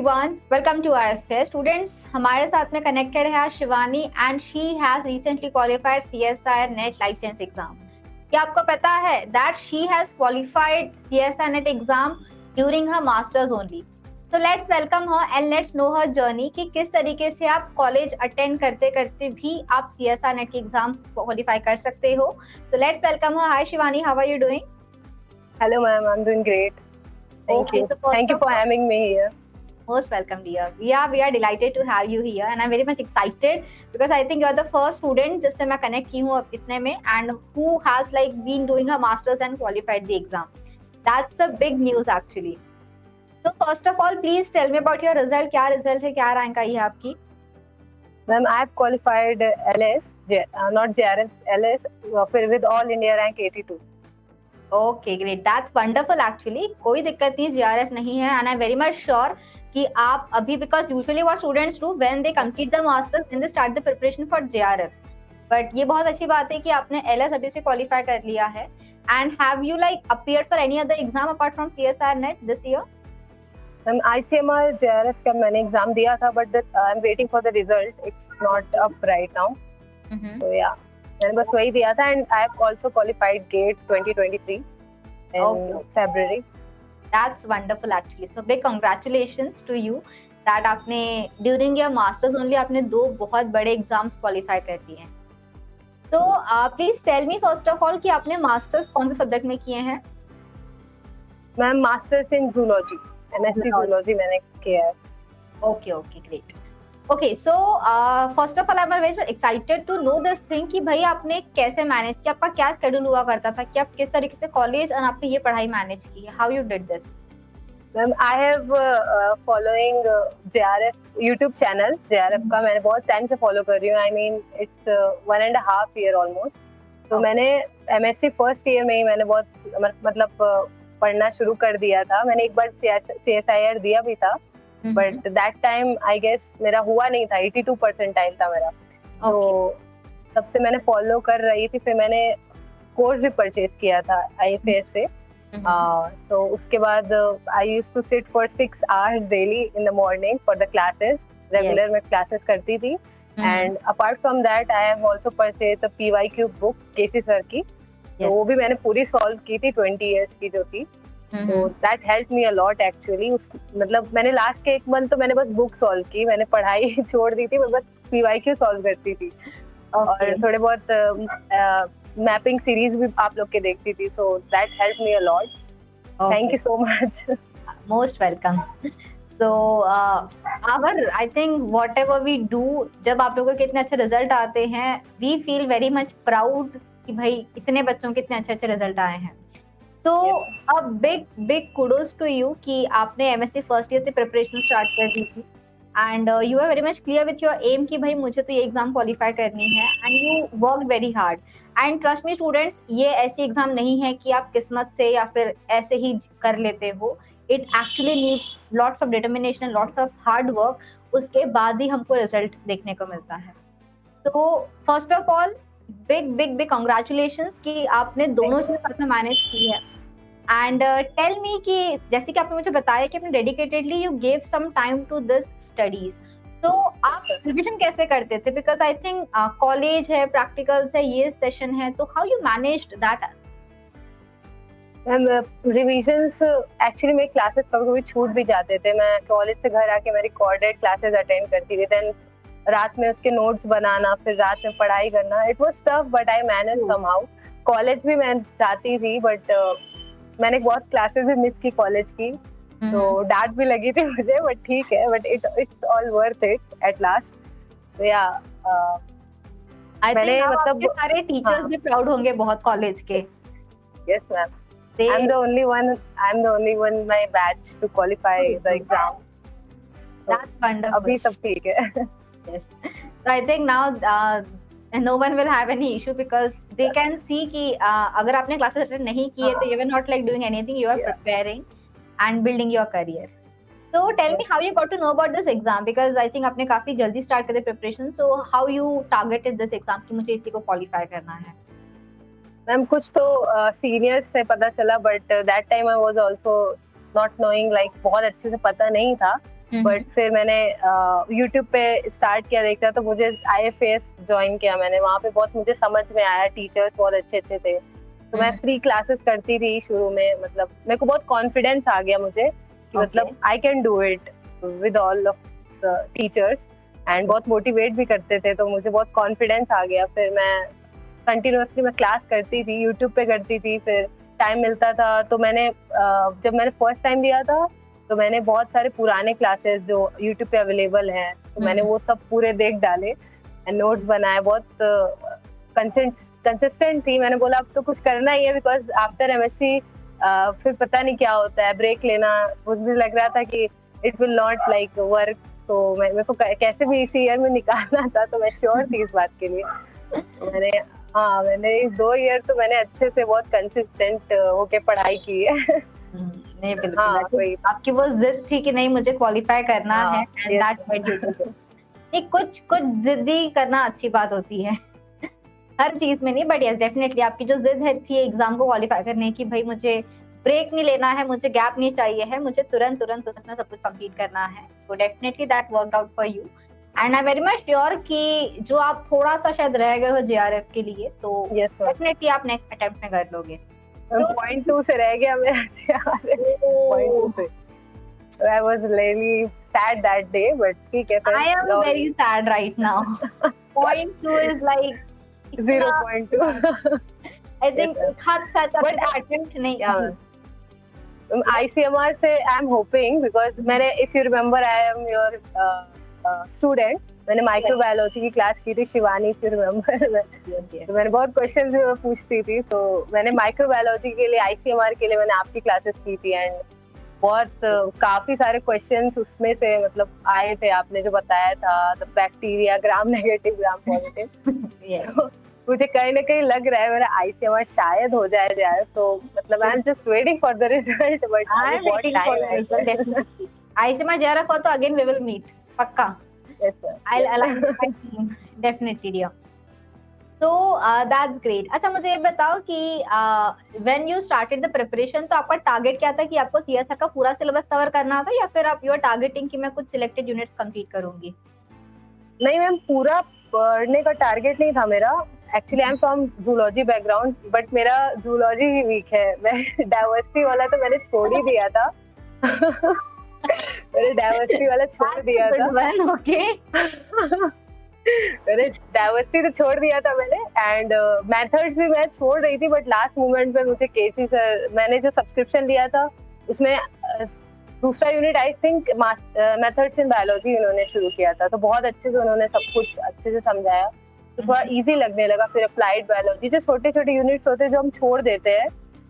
everyone, welcome to IFS. Students, हमारे साथ में connected है आज Shivani and she has recently qualified CSIR NET Life Science exam. क्या आपको पता है that she has qualified CSIR NET exam during her masters only. So let's welcome her and let's know her journey कि किस तरीके से आप कॉलेज अटेंड करते करते भी आप CSIR NET की एग्जाम क्वालिफाई कर सकते हो. So let's welcome her. Hi Shivani, how are you doing? Hello ma'am, I'm doing great. Thank you. So Thank you for having me here. Most welcome, dear. We are delighted to have you here, and I'm very much excited because I think you're the first student जिससे मैं connect की हूँ अब इतने में, and who has like been doing her masters and qualified the exam. That's a big news actually. So first of all, please tell me about your result. क्या result है, क्या rank आई है आपकी? Ma'am, I have qualified LS, not JRF, LS, with all India rank 82. Okay, great. That's wonderful actually. कोई दिक्कत नहीं, JRF नहीं है, and I'm very much sure कि आप अभी because usually what students do when they complete the masters then they start the preparation for JRF. But ये बहुत अच्छी बात है कि आपने LS अभी से qualify कर लिया है. And have you like appeared for any other exam apart from CSIR NET this year? Ma'am, ICMR JRF का मैंने exam दिया था, but I'm waiting for the result. It's not up right now. So yeah. मैंने बस वही दिया था and I have also qualified GATE 2023 in February. That's wonderful actually. So big congratulations to you that आपने during your masters only आपने दो बहुत बड़े exams qualify कर लिए हैं. So please tell me first of all कि आपने masters कौन से subject में किए हैं? Ma'am masters in zoology, MSc zoology मैंने किया है. Okay, great. Okay, so first of all, I'm very excited to know this thing कि भाई आपने कैसे मैनेज किया, आपका क्या शेड्यूल हुआ करता था, कि आप किस तरीके से कॉलेज और आपने ये पढ़ाई मैनेज की है, how you did this? Ma'am, I have following JRF YouTube channel. JRF का मैंने बहुत टाइम से फॉलो कर रही हूँ. I mean it's 1.5 year almost. तो मैंने MSc फर्स्ट ईयर में ही मैंने बहुत मतलब पढ़ना शुरू कर दिया था. मैंने एक बार CSIR दिया भी था. But that time I guess मेरा हुआ नहीं था, 82 परसेंटाइल था मेरा. तो तब से मैंने फॉलो कर रही थी. फिर मैंने कोर्स भी परचेज किया था IFS से. तो उसके बाद I used to sit for 6 hours daily in the morning for the classes. Regular मैं क्लासेस करती थी. And apart from that I have also purchase the PYQ book KC sir की. तो वो भी मैंने पूरी सॉल्व की थी, 20 years की जो थी. So that helped me a lot actually. मतलब मैंने लास्ट के 1 month तो मैंने बस बुक सॉल्व की, मैंने पढ़ाई छोड़ दी थी, मैं बस PYQ सॉल्व करती थी. और थोड़े बहुत मैपिंग सीरीज भी आप लोग के देखती थी. So that helped me a lot. Thank you so much. Most welcome. So I think whatever we do, जब आप लोगों के इतने अच्छे रिजल्ट आते हैं, we feel very much proud कि भाई इतने बच्चों के इतने अच्छे रिजल्ट आए हैं. So a big kudos to you कि आपने MSc फर्स्ट ईयर से प्रिपरेशन स्टार्ट कर दी थी and you are very much clear with your aim कि भाई मुझे तो ये एग्जाम क्वालिफाई करनी है and you worked very hard. And trust me students, ये ऐसी एग्जाम नहीं है कि आप किस्मत से या फिर ऐसे ही कर लेते हो. It actually needs lots of determination and lots of hard work. उसके बाद ही हमको रिजल्ट देखने को मिलता है. तो first of all big congratulations कि आपने दोनों चीज साथ में मैनेज की है. एंड टेल मी कि जैसे कि आपने मुझे बताया कि आपने dedicatedly you gave some time to this studies. तो आप रिवीजन कैसे करते थे? बिकॉज आई थिंक कॉलेज है, प्रैक्टिकल्स है, ये सेशन है, तो how you managed that? Revisions actually मेरे क्लासेस कभी छूट भी जाते थे. मैं कॉलेज से घर आके मैं रिकॉर्डेड क्लासेस अटेंड करती थी. देन रात में उसके नोट्स बनाना, फिर रात में पढ़ाई करना. It was tough but I manage somehow. College भी मैं जाती थी बट मैंने बहुत क्लासेस भी मिस की कॉलेज की. तो डांट भी लगी थी मुझे, बट ठीक है. But it's all worth it at last. तो या मैंने मतलब सारे टीचर्स भी प्राउड होंगे बहुत कॉलेज के. Yes ma'am, I'm the only one in my batch to qualify the exam. That's wonderful. अभी सब ठीक है. Yes. So I think now no one will have any issue because they can see कि अगर आपने classes attend नहीं किए तो you were not like doing anything, you are preparing and building your career. So tell me how you got to know about this exam because I think आपने काफी जल्दी start कर दी preparation. So how you targeted this exam कि मुझे इसी को qualify करना है? मैम कुछ तो सीनियर्स से पता चला but that time I was also not knowing, like बहुत अच्छे से पता नहीं था. बट फिर मैंने यूट्यूब पे स्टार्ट किया देखना, तो मुझे IFAS ज्वाइन किया मैंने, वहाँ पे बहुत मुझे समझ में आया, टीचर्स बहुत अच्छे अच्छे थे, तो मैं फ्री क्लासेस करती थी शुरू में, मतलब मेरे को बहुत कॉन्फिडेंस आ गया मुझे कि मतलब I can do it with all of the teachers, and बहुत मोटिवेट भी करते थे, तो मुझे बहुत कॉन्फिडेंस आ गया। फिर मैं कंटिन्यूअसली मैं क्लास करती थी, यूट्यूब पे करती थी, फिर टाइम मिलता था तो मैंने जब मैंने फर्स्ट टाइम दिया था तो मैंने बहुत सारे पुराने क्लासेस जो यूट्यूब पे अवेलेबल हैं, तो मैंने वो सब पूरे देख डाले एंड नोट्स बनाए, बहुत कंसिस्टेंट थी। मैंने बोला अब तो कुछ करना ही है, बिकॉज आफ्टर MSc फिर पता नहीं क्या होता है, ब्रेक लेना मुझे लग रहा था कि it will not like work, तो मेरे को कैसे भी इसी ईयर में निकालना था, तो मैं श्योर थी इस बात के लिए। तो मैंने 2 ईयर तो मैंने अच्छे से बहुत कंसिस्टेंट होके पढ़ाई की है। नहीं बिल्कुल, आपकी वो जिद थी कि नहीं मुझे क्वालिफाई करना है, and that made you do this. नहीं, कुछ जिद्दी करना अच्छी बात होती है हर चीज में नहीं, बट यस डेफिनेटली आपकी जो जिद है थी एग्जाम को क्वालिफाई करने की, भाई मुझे ब्रेक नहीं लेना है, मुझे गैप नहीं चाहिए है, मुझे तुरंत में सब कुछ कंप्लीट करना है, so definitely that worked out for you, and I very much sure कि जो आप थोड़ा सा शायद रह गए हो JRF के लिए, तो डेफिनेटली आप नेक्स्ट अटेम्प्ट में कर लोगे। पॉइंट 2 से रह गया मेरा JRF, पॉइंट 2 से। I was really sad that day, but ठीक है। I am very sad right now. Point 2 is like 0.2. I think but attempt नहीं। ICMR से I'm hoping, because मैंने, if you remember, I am your student. मैंने microbiology की class की थी, Shivani, if you remember। तो मैंने बहुत क्वेश्चंस भी पूछती थी, तो मैंने माइक्रोबायोलॉजी के लिए, ICMR के लिए मैंने आपकी क्लासेस की थी, एंड बहुत काफी सारे क्वेश्चंस उसमें से मतलब आए थे, आपने जो बताया था, the bacteria, gram negative, gram positive. मुझे कहीं ना कहीं लग रहा है मेरा ICMR शायद हो जाए यार, तो मतलब I am just waiting for the result, but I am waiting for the result. ICMR JRF हो तो अगेन वी विल मीट, पक्का। Yes sir. I'll align with my team, definitely dear. So that's great. अच्छा मुझे ये बताओ कि when you started the preparation, तो आपका टारगेट क्या था कि आपको CSR का पूरा सिलेबस कवर करना था, या फिर आप यू आर टारगेटिंग कि मैं कुछ सिलेक्टेड यूनिट्स कंप्लीट करूंगी? नहीं मैम, पूरा पढ़ने का टारगेट नहीं था मेरा। Actually I am from zoology background, but मेरा जूलॉजी ही वीक है। मैं डाइवर्सिटी वाला तो मैंने छोड़ ही दिया था। मैंने डाइवर्सिटी वाला छोड़ दिया था। ओके। मैंने डाइवर्सिटी तो छोड़ दिया था मैंने, एंड मेथड्स भी मैं छोड़ रही थी, बट लास्ट मोमेंट पे मुझे केसी सर, मैंने जो सब्सक्रिप्शन लिया था उसमें दूसरा unit I think methods in biology उन्होंने शुरू किया था, तो बहुत अच्छे से उन्होंने सब कुछ अच्छे से समझाया, तो थोड़ा इजी लगने लगा। फिर अप्लाइड बायोलॉजी, जो छोटे छोटे यूनिट्स होते हैं जो हम छोड़ देते हैं,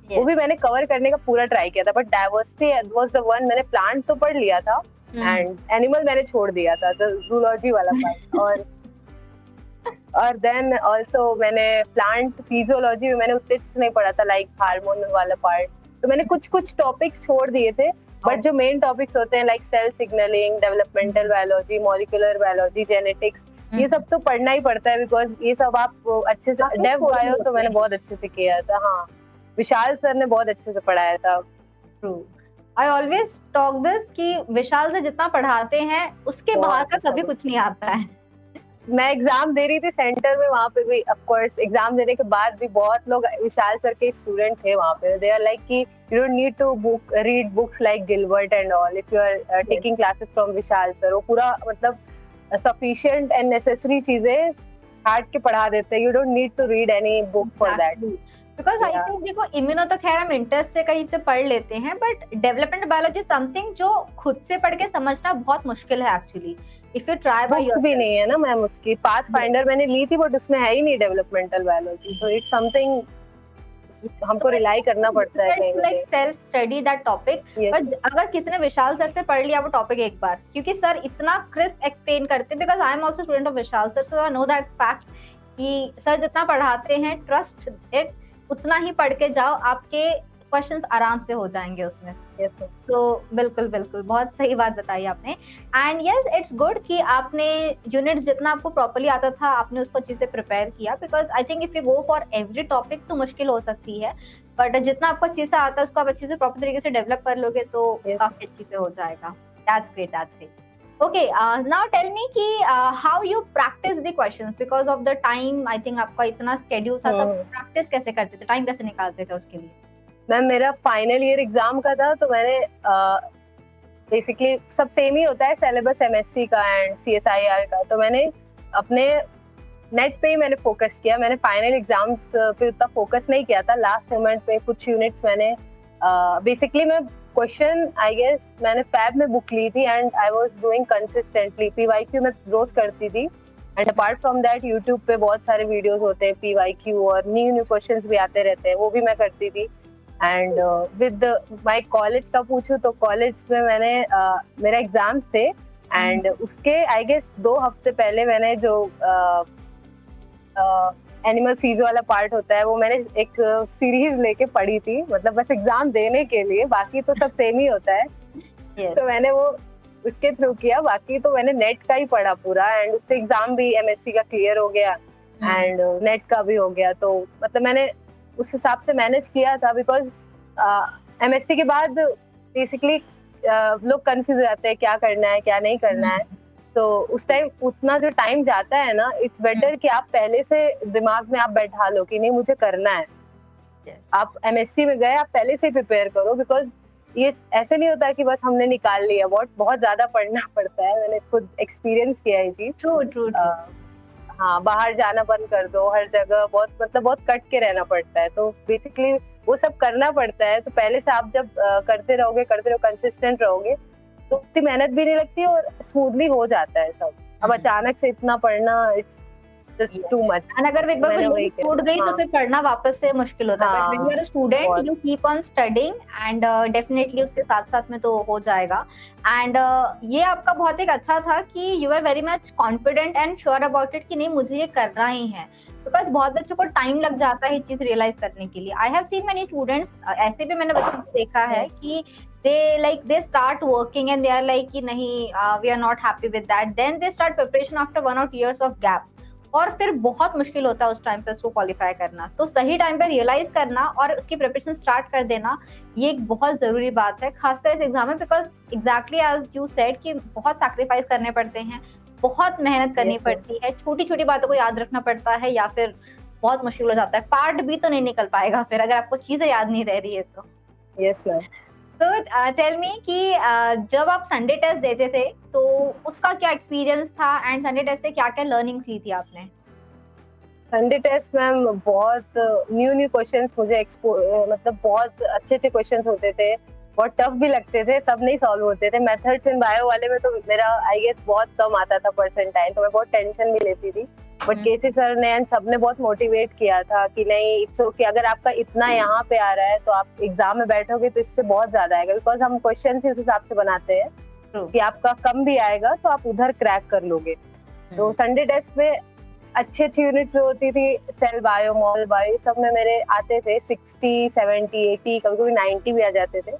वो भी मैंने कवर करने का पूरा ट्राई किया था, but diversity was the one. मैंने प्लांट तो पढ़ लिया था, एंड एनिमल मैंने छोड़ दिया था, तो जूलॉजी वाला पार्ट। और देन आल्सो मैंने प्लांट फिजियोलॉजी में मैंने उतने अच्छे से नहीं पढ़ा था, लाइक हार्मोन वाला पार्ट, तो मैंने कुछ टॉपिक्स छोड़ दिए थे, बट जो मेन टॉपिक्स होते हैं like cell signalling, developmental biology, molecular biology, genetics, ये सब तो पढ़ना ही पड़ता है, बिकॉज ये सब आप अच्छे से डेव बायो तो मैंने बहुत अच्छे से किया था। हाँ, विशाल सर ने बहुत अच्छे से पढ़ाया था। आई ऑलवेज टॉक दिस कि विशाल से जितना पढ़ाते हैं उसके बाहर का कभी कुछ नहीं आता है। मैं एग्जाम दे रही थी सेंटर में, वहाँ पे भी ऑफ कोर्स एग्जाम देने के बाद भी बहुत लोग विशाल सर के स्टूडेंट थे वहाँ पे। दे आर लाइक कि you don't need to read books like Gilbert and all if you are taking classes from Vishal sir. वो पूरा मतलब सफिशिएंट एंड नेसेसरी चीजें काट के पढ़ा देते हैं। You don't need to read any book for that. Because I think देखो, इम्यूनो तो खैर हम इंटरेस्ट से कहीं से पढ़ लेते हैं, बट डेवलपमेंट बायोलॉजी समथिंग जो खुद से पढ़ के समझना बहुत मुश्किल है actually. If you try by yourself भी नहीं है ना मैम, उसकी पाथ फाइंडर मैंने ली थी, बट उसमें है ही नहीं डेवलपमेंटल बायोलॉजी, तो इट्स समथिंग हमको रिलाई करना पड़ता है कहीं like self study that topic. But अगर किसी ने विशाल सर से पढ़ लिया वो टॉपिक एक बार, क्योंकि सर इतना क्रिस्प एक्सप्लेन करते, because I am also student of Vishal sir, so I know that fact कि सर जितना पढ़ाते हैं, ट्रस्ट इट, उतना ही पढ़ के जाओ, आपके क्वेश्चंस आराम से हो जाएंगे उसमें। सो बिल्कुल बिल्कुल बहुत सही बात बताई आपने। एंड यस, इट्स गुड कि आपने यूनिट जितना आपको प्रॉपर्ली आता था आपने उसको अच्छे से प्रिपेयर किया, because I think if you go for every topic तो मुश्किल हो सकती है, बट जितना आपको अच्छे से आता है उसको आप अच्छे से प्रॉपर तरीके से डेवलप कर लोगे तो काफी अच्छे से हो जाएगा। That's great. That's great. Okay, now tell me कि how you practice the questions because of the time. I think आपका इतना schedule था, तो practice कैसे करते थे? Time कैसे निकालते थे उसके लिए? मैम मेरा फाइनल ईयर एग्जाम का था, तो मैंने बेसिकली सब सेम ही होता है सिलेबस एमएससी का एंड सीएसआईआर का, तो मैंने अपने नेट पे ही मैंने फोकस किया। मैंने फाइनल एग्जाम्स पे उतना फोकस नहीं किया था। लास्ट मोमेंट पे कुछ यूनिट्स मैंने बेसिकली मैं क्वेश्चन आई गेस मैंने फैब में बुक ली थी and I was doing consistently. PYQ मैं रोज करती थी and apart from that YouTube पे बहुत सारे वीडियोस होते हैं पीवाईक्यू और न्यू क्वेश्चंस भी आते रहते हैं, वो भी मैं करती थी। एंड विद माय कॉलेज का पूछूं तो कॉलेज में मैंने मेरा एग्जाम्स थे एंड उसके आई गेस 2 हफ्ते पहले मैंने जो एनिमल फीज वाला पार्ट होता है वो मैंने एक सीरीज लेके पढ़ी थी, मतलब बस एग्जाम देने के लिए, बाकी तो सब सेम ही होता है। तो मैंने वो उसके थ्रू किया, बाकी तो मैंने नेट का ही पढ़ा पूरा एंड उससे एग्जाम भी एमएससी का क्लियर हो गया एंड नेट का भी हो गया। तो मतलब मैंने उस हिसाब से मैनेज किया था बिकॉज एमएससी के बाद बेसिकली लोग कंफ्यूज हो जाते हैं क्या करना है क्या नहीं करना है। तो उस टाइम उतना जो टाइम जाता है ना, इट्स बेटर कि आप पहले से दिमाग में आप बैठा लो कि नहीं मुझे करना है। आप एमएससी में गए, आप पहले से प्रिपेयर करो बिकॉज ये ऐसे नहीं होता कि बस हमने निकाल लिया, बहुत ज्यादा पढ़ना पड़ता है। मैंने खुद एक्सपीरियंस किया है जी। ट्रू। हाँ, बाहर जाना बंद कर दो, हर जगह बहुत कट के रहना पड़ता है, तो बेसिकली वो सब करना पड़ता है। तो पहले से आप जब करते रहोगे कंसिस्टेंट रहोगे तो उतनी मेहनत भी नहीं लगती और स्मूथली हो जाता है सब। अब अचानक से इतना पढ़ना इट्स जस्ट टू मच। अगर एक बार छूट गई तो फिर पढ़ना वापस से मुश्किल होता है। But when you are a student you keep on studying and definitely उसके साथ साथ में तो हो जाएगा। एंड ये आपका बहुत एक अच्छा था कि you are very much confident and sure about it कि नहीं मुझे ये करना ही है, बिकॉज बहुत बच्चों को टाइम लग जाता है ये चीज रियलाइज करने के लिए। I have seen many students, ऐसे भी मैंने बच्चों को देखा है कि they start working and they are like कि नहीं we are not happy with that, then they start preparation after 1 or 2 years of gap, और फिर बहुत मुश्किल होता है उस टाइम पे उसको क्वालिफाई करना। तो सही टाइम पे रियलाइज करना और उसकी प्रिपरेशन स्टार्ट कर देना ये एक बहुत जरूरी बात है, खासकर इस एग्जाम में, because exactly as you said कि बहुत सैक्रिफाइस करने पड़ते हैं, बहुत मेहनत करनी पड़ती है, छोटी छोटी बातों को याद रखना पड़ता है, या फिर बहुत मुश्किल हो जाता है। पार्ट भी तो नहीं निकल पाएगा फिर अगर आपको चीजें याद नहीं रह रही है तो। Yes ma'am. तो टेल मी कि जब आप संडे टेस्ट देते थे तो उसका क्या एक्सपीरियंस था एंड संडे टेस्ट से क्या क्या लर्निंग्स ली थी आपने? संडे टेस्ट मैम बहुत न्यू क्वेश्चंस मुझे मतलब बहुत अच्छे क्वेश्चंस होते थे, बहुत टफ भी लगते थे, सब नहीं सॉल्व होते थे। मेथड्स इन बायो वाले में तो मेरा आई गेस बहुत कम आता था परसेंटाइल, तो मैं बहुत टेंशन भी लेती थी। बट केसी सर ने एंड सबने बहुत मोटिवेट किया था कि नहीं इट्स ओके, अगर आपका इतना यहाँ पे आ रहा है तो आप एग्जाम में बैठोगे तो इससे बहुत ज्यादा आएगा, बिकॉज हम क्वेश्चन उस हिसाब से बनाते हैं कि आपका कम भी आएगा तो आप उधर क्रैक कर लोगे। तो संडे टेस्ट में अच्छी यूनिट्स जो होती थी, सेल बायो, मॉल बायो, सब में मेरे आते थे 60, 70, 80, कभी कभी 90 भी आ जाते थे।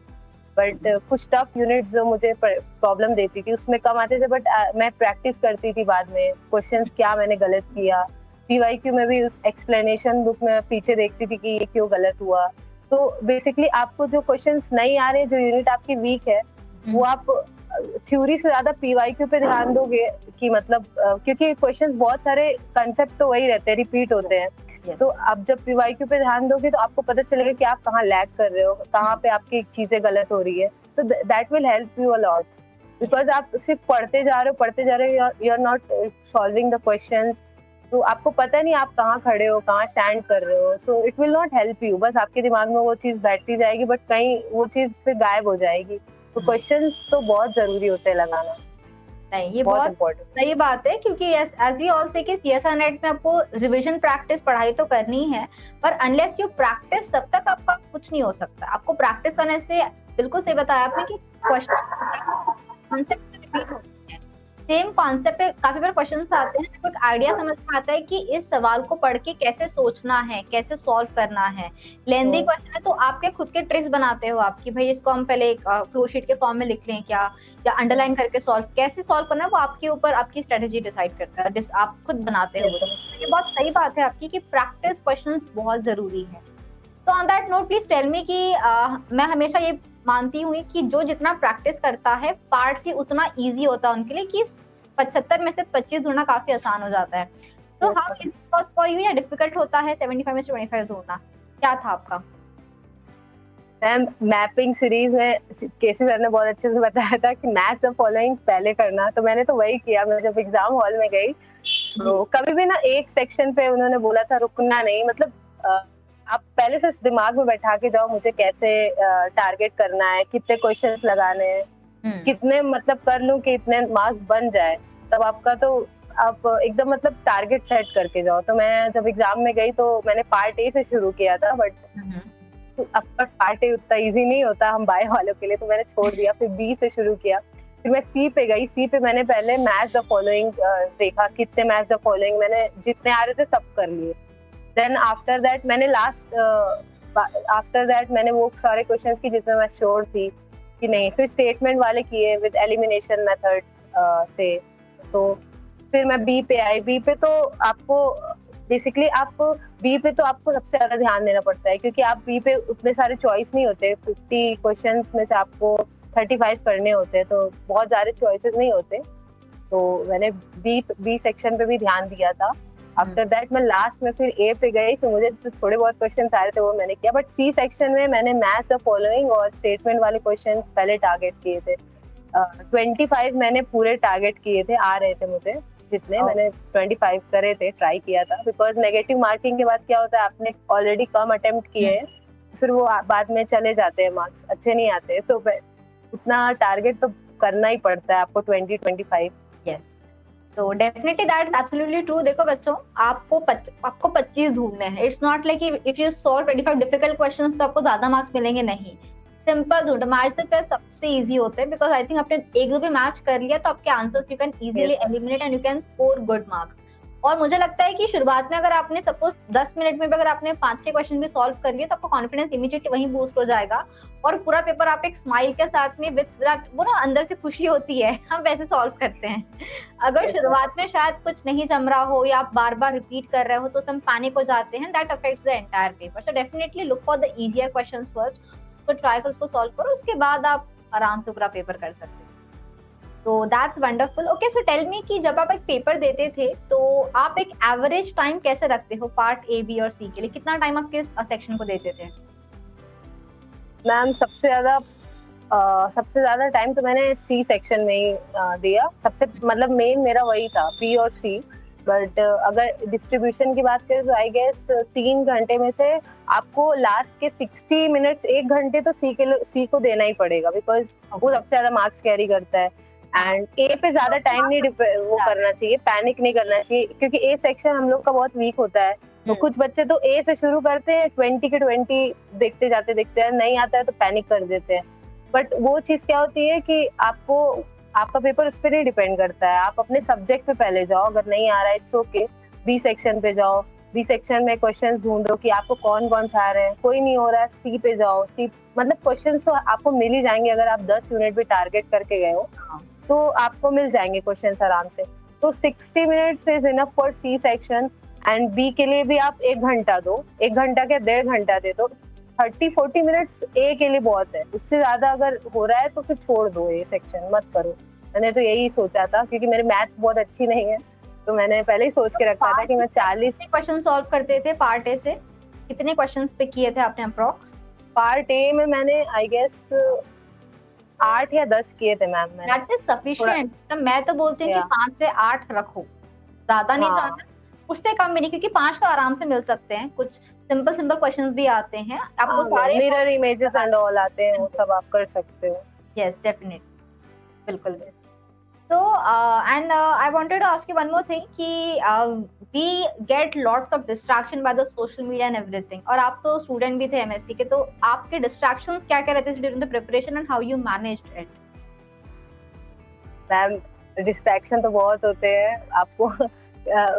बट कुछ टफ यूनिट्स जो मुझे प्रॉब्लम देती थी उसमें कम आते थे, बट मैं प्रैक्टिस करती थी बाद में क्वेश्चंस क्या मैंने गलत किया। पीवाईक्यू में भी उस एक्सप्लेनेशन बुक में पीछे देखती थी कि ये क्यों गलत हुआ। तो बेसिकली आपको जो क्वेश्चंस नहीं आ रहे, जो यूनिट आपकी वीक है, वो आप थ्योरी से ज्यादा पीवाईक्यू पे ध्यान दोगे कि मतलब क्योंकि क्वेश्चंस बहुत सारे कंसेप्ट तो वही रहते हैं, रिपीट होते हैं। तो आप जब पीवाईक्यू पे ध्यान दोगे तो आपको पता चलेगा कि आप कहाँ लैग कर रहे हो, कहाँ पे आपकी चीजें गलत हो रही है। तो that will help you a lot, because आप सिर्फ पढ़ते जा रहे हो, you are not solving the questions. तो आपको पता नहीं आप कहाँ खड़े हो, कहाँ स्टैंड कर रहे हो। So it will not help you, बस आपके दिमाग में वो चीज बैठती जाएगी बट कहीं वो चीज फिर गायब हो जाएगी। तो क्वेश्चंस तो बहुत जरूरी होते हैं लगाना। नहीं, ये बहुत सही बात है, क्योंकि एज वी ऑल से कि सीएसआर नेट में आपको रिवीजन प्रैक्टिस पढ़ाई तो करनी है, पर अनलेस यू प्रैक्टिस तब तक आपका कुछ नहीं हो सकता। आपको प्रैक्टिस करने से, बिल्कुल सही बताया आपने कि क्वेश्चन कॉन्सेप्ट रिपीट होते हैं, सेम कॉन्सेप्ट पे काफी बार क्वेश्चंस आते हैं, तो एक आइडिया समझ में आता है कि इस सवाल को पढ़ के कैसे सोचना है, कैसे सॉल्व करना है। लेंदी क्वेश्चन है तो आपके खुद के ट्रिक्स बनाते हो आप कि भाई इसको हम पहले एक फ्लो शीट के फॉर्म में लिख लें क्या, या अंडरलाइन करके कैसे सॉल्व करना है, वो आपके ऊपर आपकी स्ट्रेटेजी डिसाइड करता है, आप खुद बनाते हो। ये बहुत सही बात है आपकी कि प्रैक्टिस क्वेश्चंस बहुत जरूरी है। तो on that note please tell me कि मैं हमेशा ये मानती हूँ कि जो जितना प्रैक्टिस करता है पार्ट्स ही उतना ईजी होता है उनके लिए कि 75 में से 25 ढूंढना काफी आसान हो जाता है। तो how is it for you, या डिफिकल्ट होता है 75 में से 25 ढूंढना? क्या था आपका? मैम मैपिंग सीरीज में केसी सर ने बहुत अच्छे से बताया था कि मैच द फॉलोइंग पहले करना, तो मैंने तो वही किया। मैं जब एग्जाम हॉल में गई तो कभी भी ना एक सेक्शन पे उन्होंने बोला था रुकना नहीं, मतलब आप पहले से दिमाग में बैठा के जाओ मुझे कैसे टारगेट करना है, कितने क्वेश्चंस लगाने हैं, कितने मतलब कर लूं कि इतने मार्क्स बन जाए, तब आपका तो आप एकदम मतलब टारगेट सेट करके जाओ। तो मैं जब एग्जाम में गई तो मैंने पार्ट ए से शुरू किया था, बट ऑफकोर्स पार्ट ए उतना इजी नहीं होता हम बायो वालों के लिए, तो मैंने छोड़ दिया। फिर बी से शुरू किया, फिर मैं सी पे गई। सी पे मैंने पहले मैच द फॉलोइंग देखा, कितने मैच द फॉलोइंग, मैंने जितने आ रहे थे सब कर लिए। देन आफ्टर दैट मैंने मैंने वो सारे क्वेश्चंस की जिसमें मैं श्योर थी कि नहीं, फिर स्टेटमेंट वाले किए विद एलिमिनेशन मेथड से। तो फिर मैं बी पे आई। बी पे तो आपको बेसिकली बी पे तो आपको सबसे ज्यादा ध्यान देना पड़ता है, क्योंकि आप बी पे उतने सारे चॉइस नहीं होते। 50 क्वेश्चंस में से आपको 35 करने होते हैं, तो बहुत सारे चॉइसेस नहीं होते। तो मैंने बी सेक्शन पे भी ध्यान दिया था। आफ्टर दैट मैं लास्ट में फिर ए पे गई, तो मुझे तो थोड़े बहुत क्वेश्चन आ रहे थे वो मैंने किया। बट सी सेक्शन में मैंने मैच द फॉलोइंग और स्टेटमेंट वाले क्वेश्चन पहले टारगेट किए थे। 25 मैंने पूरे टारगेट किए थे, आ रहे थे मुझे जितने, मैंने 25 करे थे, ट्राई किया था। बिकॉज नेगेटिव मार्किंग के बाद क्या होता है, आपने ऑलरेडी कम अटेम्प्ट किए हैं, फिर वो बाद में चले जाते हैं, मार्क्स अच्छे नहीं आते, तो उतना टारगेट तो करना ही पड़ता है आपको 20-25। यस, तो definitely that is absolutely true. देखो बच्चों, आपको 25 ढूंढने हैं। It's not like if you solve 25 difficult questions तो आपको ज्यादा मार्क्स मिलेंगे, नहीं। सिंपल ढूंढो। मैच द पेयर सबसे इजी होते हैं, बिकॉज आई थिंक आपने एक दो भी मैच कर लिया तो आपके answers you can easily eliminate and you can score good marks. और मुझे लगता है कि शुरुआत में अगर आपने सपोज 10 मिनट में भी अगर आपने 5-6 क्वेश्चन भी सॉल्व कर लिए तो आपको कॉन्फिडेंस इमीडिएटली वहीं बूस्ट हो जाएगा, और पूरा पेपर आप एक स्माइल के साथ में विद वो ना अंदर से खुशी होती है, हम वैसे सॉल्व करते हैं। अगर शुरुआत में शायद कुछ नहीं जम रहा हो या आप बार बार रिपीट कर रहे हो तो हम पैनिक हो जाते हैं, that affects the entire paper. So definitely look for the easier questions first, तो ट्राई कर उसको सॉल्व करो, उसके बाद आप आराम से पूरा पेपर कर सकते हो। तो that's wonderful. Okay, so tell me कि जब आप एक पेपर देते थे तो आप एक एवरेज टाइम कैसे रखते हो पार्ट ए, बी और सी के लिए? कितना टाइम आप किस सेक्शन को देते थे? मैम सबसे ज्यादा टाइम तो मैंने सी सेक्शन में ही दिया। सबसे मतलब मेन मेरा वही था, बी और सी। बट अगर डिस्ट्रीब्यूशन की बात करें तो आई गेस 3 घंटे में से आपको लास्ट के 60 मिनट्स 1 घंटे तो सी को देना ही पड़ेगा, बिकॉज वो सबसे ज्यादा मार्क्स कैरी करता है। एंड ए पे ज्यादा टाइम नहीं वो करना चाहिए, पैनिक नहीं करना चाहिए, क्योंकि ए सेक्शन हम लोग का बहुत वीक होता है। तो कुछ बच्चे तो ए से शुरू करते हैं, 20 के 20 देखते जाते नहीं आता है तो पैनिक कर देते हैं। बट वो चीज क्या होती है कि आपका पेपर उस पर नहीं डिपेंड करता है। आप अपने सब्जेक्ट पे पहले जाओ, अगर नहीं आ रहा है इट्स ओके, बी सेक्शन पे जाओ, बी सेक्शन में क्वेश्चन ढूंढो कि आपको कौन कौन सा आ रहे हैं। कोई नहीं हो रहा है, सी पे जाओ। सी मतलब क्वेश्चन तो आपको मिल ही जाएंगे, अगर आप 10 यूनिट भी टारगेट करके गए हो तो आपको मिल जाएंगे क्वेश्चन आराम से। तो 60 minutes is enough for C section. And B के लिए भी आप 1 घंटा दो, 1 घंटा क्या 1.5 घंटा दे दो। 30-40 मिनट्स ए के लिए बहुत है, उससे ज्यादा अगर हो रहा है तो फिर छोड़ दो, ये सेक्शन मत करो। मैंने तो यही सोचा था, क्योंकि मेरे मैथ्स बहुत अच्छी नहीं है, तो मैंने पहले ही सोच के रखा था कि मैं 40 क्वेश्चन सॉल्व करते थे। पार्ट ए से कितने क्वेश्चंस पे किए थे आपने अप्रॉक्स? पार्ट ए में मैंने आई गेस 8 या 10 किए थे मैम। That is sufficient. तो मैं तो बोलती हूँ कि 5 से 8 रखो, ज्यादा नहीं जाना, उससे कम भी नहीं, क्योंकि 5 तो आराम से मिल सकते हैं। कुछ सिंपल क्वेश्चंस भी आते हैं आपको, सारे मिरर इमेजेस एंड ऑल आते हैं, वो सब आप कर सकते हो। यस डेफिनेटली, बिल्कुल। So and I wanted to ask you one more thing कि we get lots of distraction by the social media and everything, और आप तो स्टूडेंट भी थे MSc के, तो आपके distractions क्या क्या रहते थे during the preparation and how you managed it? Ma'am distraction तो बहुत होते हैं आपको।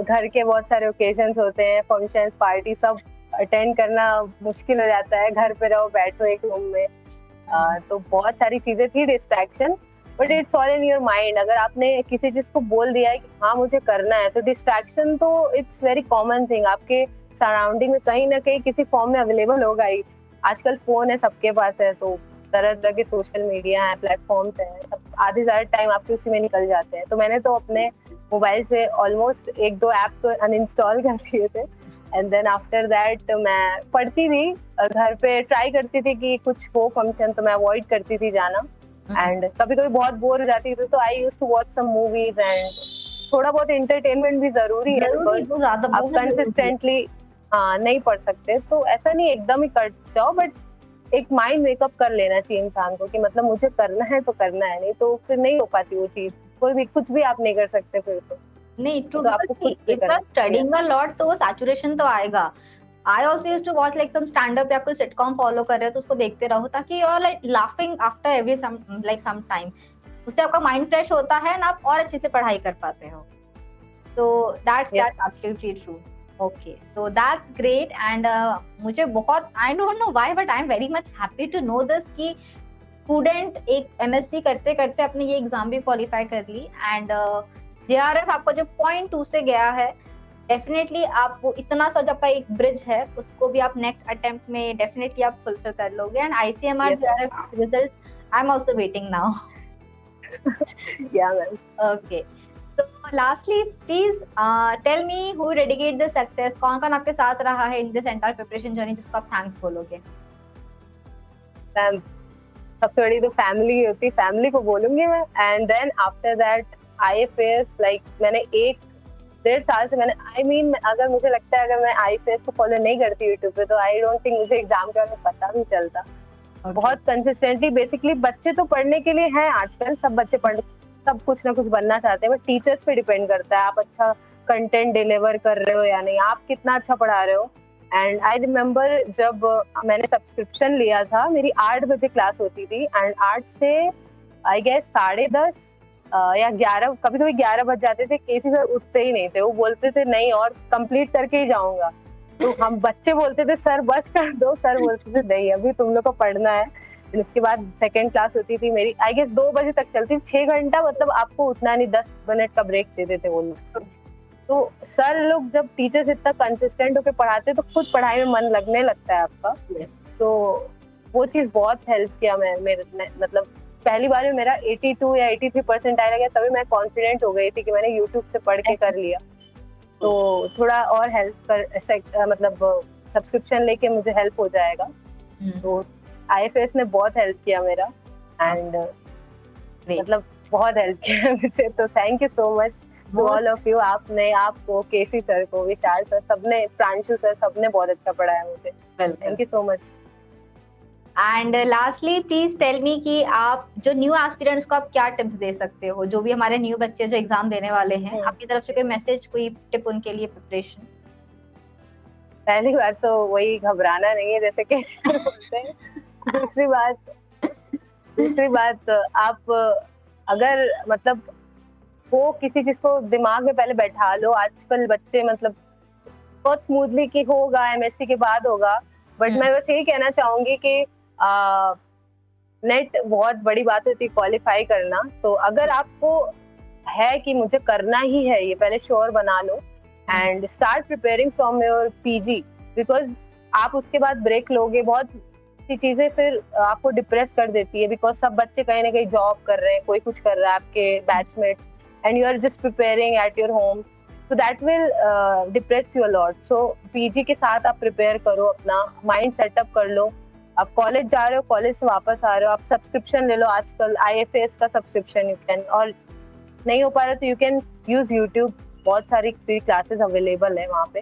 घर के बहुत सारे ओकेजन्स होते हैं, फंक्शंस, पार्टी, सब अटेंड करना मुश्किल हो जाता है। घर पे रहो, बैठो एक रूम में, तो बहुत सारी चीजें थी distraction. But it's all in your mind. अगर आपने किसी चीज को बोल दिया है कि हाँ मुझे करना है, तो डिस्ट्रैक्शन तो इट्स वेरी कॉमन थिंग। आपके सराउंडिंग में कहीं ना कहीं किसी फॉर्म में अवेलेबल होगा ही। आजकल फोन है सबके पास है, तो तरह तरह के सोशल मीडिया है, प्लेटफॉर्म्स हैं, सब आधे ज़्यादा टाइम आपके उसी में निकल जाते हैं। तो मैंने तो अपने मोबाइल से ऑलमोस्ट 1-2 ऐप तो अनइंस्टॉल कर दिए थे एंड देन आफ्टर दैट मैं पढ़ती थी, घर पे ट्राई करती थी कि कुछ हो फंक्शन तो मैं अवॉइड करती थी जाना एंड कभी-कभी बहुत बोर हो जाती थी तो I used to watch some movies and थोड़ा बहुत एंटरटेनमेंट भी ज़रूरी है जरूरी बिकॉज़ तो ज्यादा आप बहुत जरूरी है। कंसिस्टेंटली नहीं पढ़ सकते, तो ऐसा नहीं एकदम ही कर जाओ, बट एक माइंड मेकअप कर लेना चाहिए इंसान को कि मतलब मुझे करना है तो करना है, नहीं तो फिर नहीं हो पाती वो चीज, कोई भी कुछ भी आप नहीं कर सकते फिर तो। नहीं ट्रू, तो आपको खुद से इफ यू करना आर चाहिए। स्टडीइंग अ लॉट तो वो सैचुरेशन तो आएगा। I also used to watch like some stand up या कोई सिटकॉम फॉलो कर रहे हो तो उसको देखते रहो ताकि you are like laughing after every some time, उससे आपका माइंड फ्रेश होता है ना, आप और अच्छे से पढ़ाई कर पाते हो। So that's Yes. absolutely true. Okay, so that's great and मुझे बहुत I don't know why but I'm very much happy to know this कि स्टूडेंट एक MSc करते करते अपने ये एग्जाम भी क्वालिफाई कर ली एंड JRF आपको जो 0.2 से गया है, डेफिनेटली आप वो इतना सा जो आपका एक ब्रिज है उसको भी आप नेक्स्ट अटेम्प्ट में डेफिनेटली आप फुलफिल कर लोगे and ICMR Yes, JRF result I am also waiting now. Yeah, ma'am. Okay. So lastly, please tell me who dedicate the success. कौन-कौन आपके साथ रहा है in this entire preparation journey जिसको आप थैंक्स बोलोगे? Ma'am, सबसे बड़ी तो फैमिली होती है, फैमिली को बोलूंगी मैं and then after that IFAS, like मैंने 1-1.5 साल से मैंने अगर मुझे लगता है अगर मैं IFAS को फॉलो नहीं करती यूट्यूब पे तो आई डोंट थिंक मुझे एग्जाम का पता भी चलता। Okay. बहुत कंसिस्टेंटली बेसिकली बच्चे तो पढ़ने के लिए हैं आजकल, सब बच्चे सब कुछ ना कुछ बनना चाहते हैं, बट टीचर्स पे डिपेंड करता है आप अच्छा कंटेंट डिलीवर कर रहे हो या नहीं, आप कितना अच्छा पढ़ा रहे हो। एंड आई रिमेम्बर जब मैंने सब्सक्रिप्शन लिया था, मेरी 8 बजे क्लास होती थी एंड 8 से आई गेस 10:30 या 11, कभी कभी 11 बज जाते थे, केसी सर उठते ही नहीं थे, वो बोलते थे नहीं और कंप्लीट करके ही जाऊंगा। तो हम बच्चे बोलते थे सर बस कर दो, सर बोलते थे नहीं अभी तुम लोग को पढ़ना है। उसके बाद सेकंड क्लास होती थी मेरी, आई गेस 2 बजे तक चलती, 6 घंटा, मतलब आपको उठना नहीं, 10 मिनट का ब्रेक देते थे वो लोग। तो सर लोग जब टीचर्स इतना कंसिस्टेंट होकर पढ़ाते तो खुद पढ़ाई में मन लगने लगता है आपका। तो वो चीज बहुत हेल्प किया मेरे मतलब पहली बार में मेरा 82 या 83% आया गया, तभी मैं कॉन्फिडेंट हो गई थी कि मैंने यूट्यूब से पढ़ के कर लिया। तो थोड़ा और हेल्प कर मतलब सब्सक्रिप्शन लेके मुझे हेल्प हो जाएगा। तो IFAS ने बहुत हेल्प किया मेरा एंड मतलब बहुत हेल्प किया मुझे, तो thank you so much to all of you. आपको केसी सर को, विशाल सर, सबने, प्रांशु सर, सबने बहुत अच्छा पढ़ाया मुझे। Thank you so much. And lastly please tell me कि आप जो न्यू एस्पिरेंट्स को आप क्या टिप्स दे सकते हो, जो भी हमारे न्यू बच्चे जो एग्जाम देने वाले हैं, आपकी तरफ से कोई मैसेज, कोई टिप उनके लिए प्रिपरेशन? पहली बात तो वही घबराना नहीं है जैसे कैसे बोलते हैं। दूसरी बात आप अगर मतलब वो किसी चीज को दिमाग में पहले बैठा लो, आजकल बच्चे मतलब बहुत स्मूथली कि होगा MSc के बाद होगा, बट मैं बस यही कहना चाहूंगी कि नेट बहुत बड़ी बात होती है क्वालिफाई करना। तो अगर आपको है कि मुझे करना ही है ये, पहले श्योर बना लो and start preparing from your PG, because आप उसके बाद ब्रेक लोगे, बहुत सी चीजें फिर आपको डिप्रेस कर देती है, बिकॉज सब बच्चे कहीं ना कहीं जॉब कर रहे हैं, कोई कुछ कर रहा है आपके batchmates and you are just preparing at your home, so that will depress you a lot. So PG के साथ आप प्रिपेयर करो, अपना माइंड सेटअप कर लो। आप कॉलेज जा रहे हो, कॉलेज से वापस आ रहे हो, आप सब्सक्रिप्शन ले लो, आजकल IFAS का सब्सक्रिप्शन यू कैन, और नहीं हो पा रहा तो यू कैन यूज यूट्यूब, बहुत सारी फ्री क्लासेस अवेलेबल है वहाँ पे।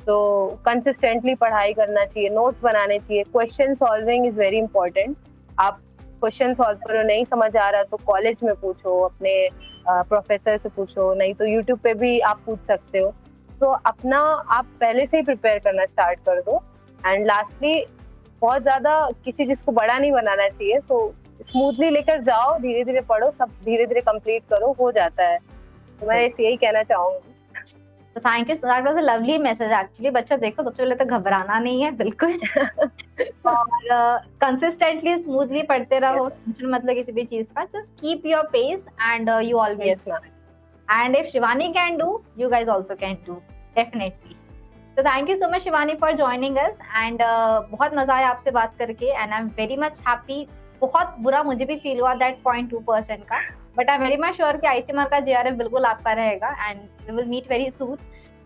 तो कंसिस्टेंटली पढ़ाई करना चाहिए, नोट्स बनाने चाहिए, question solving is very important. आप क्वेश्चन सॉल्व करो, नहीं समझ आ रहा तो कॉलेज में पूछो, अपने प्रोफेसर से पूछो, नहीं तो यूट्यूब पे भी आप पूछ सकते हो। तो अपना आप पहले से ही प्रिपेयर करना स्टार्ट कर दो। एंड लास्टली बहुत ज्यादा किसी चीज को बड़ा नहीं बनाना चाहिए, तो स्मूथली लेकर जाओ, धीरे धीरे पढ़ो, सब धीरे धीरे कंप्लीट करो, हो जाता है। तो मैं यही कहना चाहूंगी। तो thank you, that was a lovely message actually. बच्चों देखो, सबसे पहले तो घबराना नहीं है बिल्कुल और कंसिस्टेंटली स्मूथली पढ़ते रहो, टेंशन मत लो किसी भी चीज का, just keep your pace and you always, and if Shivani can do, you guys also can do definitely. तो thank you so much Shivani for joining us and बहुत मजा आया आपसे बात करके and I am very much happy बहुत बुरा मुझे भी फील हुआ दैट 0.2% का, but I am very much sure कि आईसीएमआर का जेआरएफ बिल्कुल आपका रहेगा and we will meet very soon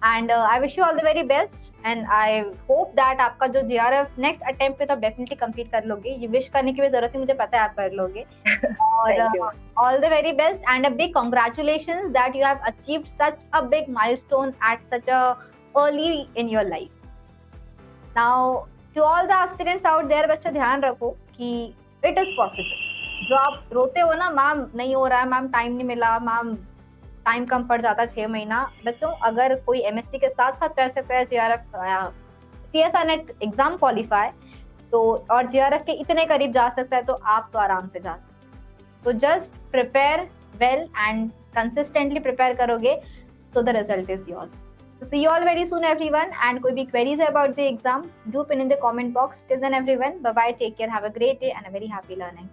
and I wish you all the very best and I hope that आपका जो जेआरएफ नेक्स्ट अटेम्प्ट पे तो डेफिनेटली कंप्लीट कर लोगे, ये विश करने की भी जरूरत नहीं, मुझे पता है आप कर लोगे और all the very best and a big congratulations that you have achieved such a big milestone at such a early in your life. Now to all the aspirants out there, बच्चों ध्यान रखो कि it is possible. जो आप रोते हो ना ma'am नहीं हो रहा है, मैम टाइम नहीं मिला, मैम टाइम कम पड़ जाता 6 महीना, बच्चों अगर कोई एमएससी के साथ साथ कर सकता है JRF CSR net exam qualify तो और जेआरएफ के इतने करीब जा सकता है तो आप तो आराम से जा सकते हैं। तो just prepare well and consistently prepare करोगे तो the result is yours. So see you all very soon everyone and कोई भी queries है about the exam do pin in the comment box. Till then everyone, bye bye, take care, have a great day and a very happy learning.